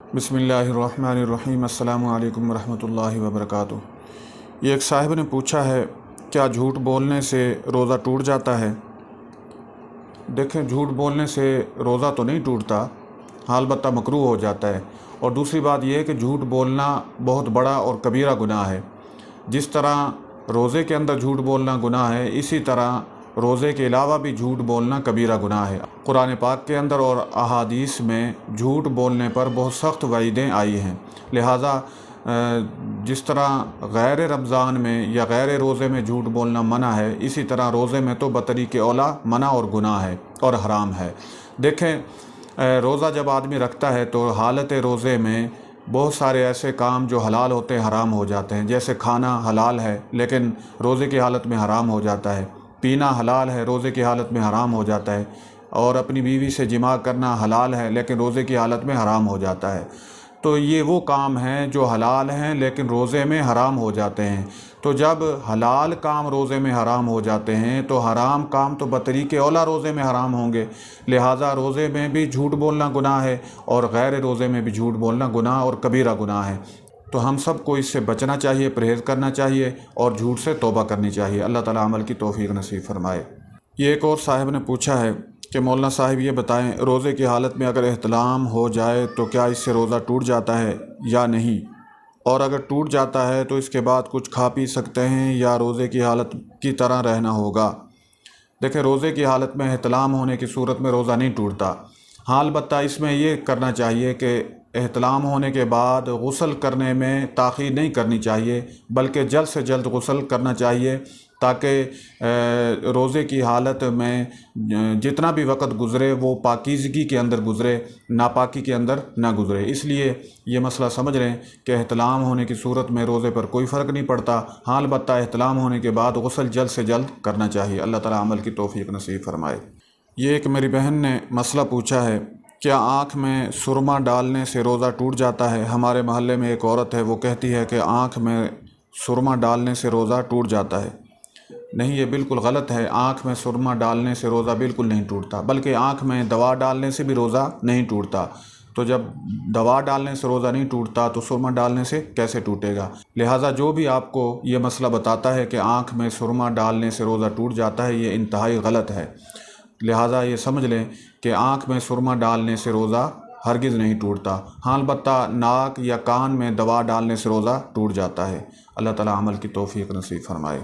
बिस्मिल्लाहिर्रहमानिर्रहीम। अस्सलामु अलैकुम वरहमतुल्लाहि वबरकातुह। ये एक साहिब ने पूछा है, क्या झूठ बोलने से रोज़ा टूट जाता है? देखें, झूठ बोलने से रोज़ा तो नहीं टूटता, हाँ अलबत्ता मकरूह हो जाता है। और दूसरी बात यह है कि झूठ बोलना बहुत बड़ा और कबीरा गुनाह है। जिस तरह रोज़े के अंदर झूठ बोलना गुनाह है, इसी तरह रोज़े के अलावा भी झूठ बोलना कबीरा गुनाह है। कुरान पाक के अंदर और अहादीस में झूठ बोलने पर बहुत सख्त वईदें आई हैं। लिहाजा जिस तरह गैर रमज़ान में या गैर रोज़े में झूठ बोलना मना है, इसी तरह रोज़े में तो बतरीके औला मना और गुनाह है और हराम है। देखें, रोज़ा जब आदमी रखता है तो हालत रोज़े में बहुत सारे ऐसे काम जो हलाल होते हैं हराम हो जाते हैं। जैसे खाना हलाल है लेकिन रोज़े की हालत में हराम हो जाता है, पीना हलाल है रोज़े की हालत में हराम हो जाता है, और अपनी बीवी से जिमा करना हलाल है लेकिन रोज़े की हालत में हराम हो जाता है। तो ये वो काम हैं जो हलाल हैं लेकिन रोज़े में हराम हो जाते हैं। तो जब हलाल काम रोज़े में हराम हो जाते हैं तो हराम काम तो बतरीके औला रोज़े में हराम होंगे। लिहाजा रोज़े में भी झूठ बोलना गुनाह है और गैर रोज़े में भी झूठ बोलना गुनाह और कबीरा गुनाह है। तो हम सब को इससे बचना चाहिए, परहेज़ करना चाहिए और झूठ से तौबा करनी चाहिए। अल्लाह ताला अमल की तौफीक नसीब फरमाए। ये एक और साहिब ने पूछा है कि मौलाना साहिब ये बताएं, रोज़े की हालत में अगर एहतलाम हो जाए तो क्या इससे रोज़ा टूट जाता है या नहीं, और अगर टूट जाता है तो इसके बाद कुछ खा पी सकते हैं या रोज़े की हालत की तरह रहना होगा? देखें, रोज़े की हालत में एहतलाम होने की सूरत में रोज़ा नहीं टूटता। हाँ अलबत्ता इसमें ये करना चाहिए कि एहतलाम होने के बाद गुस्ल करने में ताख़ीर नहीं करनी चाहिए, बल्कि जल्द से जल्द गुस्ल करना चाहिए ताकि रोज़े की हालत में जितना भी वक़्त गुज़रे वो पाकीज़गी के अंदर गुज़रे, नापाकी के अंदर ना गुज़रे। इसलिए ये मसला समझ लें कि एहतलाम होने की सूरत में रोज़े पर कोई फ़र्क नहीं पड़ता। हाँ अलबत्ता एहतलाम होने के बाद गुस्ल जल्द से जल्द करना चाहिए। अल्लाह ताला अमल की तौफीक नसीब फरमाए। ये एक मेरी बहन ने मसला पूछा है, क्या आँख में सुरमा डालने से रोज़ा टूट जाता है? हमारे महल्ले में एक औरत है, वो कहती है कि आँख में सुरमा डालने से रोज़ा टूट जाता है। नहीं, ये बिल्कुल गलत है। आँख में सुरमा डालने से रोज़ा बिल्कुल नहीं टूटता, बल्कि आँख में दवा डालने से भी रोज़ा नहीं टूटता। तो जब दवा डालने से रोज़ा नहीं टूटता तो सुरमा डालने से कैसे टूटेगा? लिहाजा जो भी आपको ये मसला बताता है कि आँख में सुरमा डालने से रोज़ा टूट जाता है, ये इंतहाई गलत है। लिहाजा ये समझ लें कि आँख में सुरमा डालने से रोज़ा हरगिज़ नहीं टूटता। हाँ अलबत्ता नाक या कान में दवा डालने से रोज़ा टूट जाता है। अल्लाह ताला अमल की तौफीक नसीब फरमाए।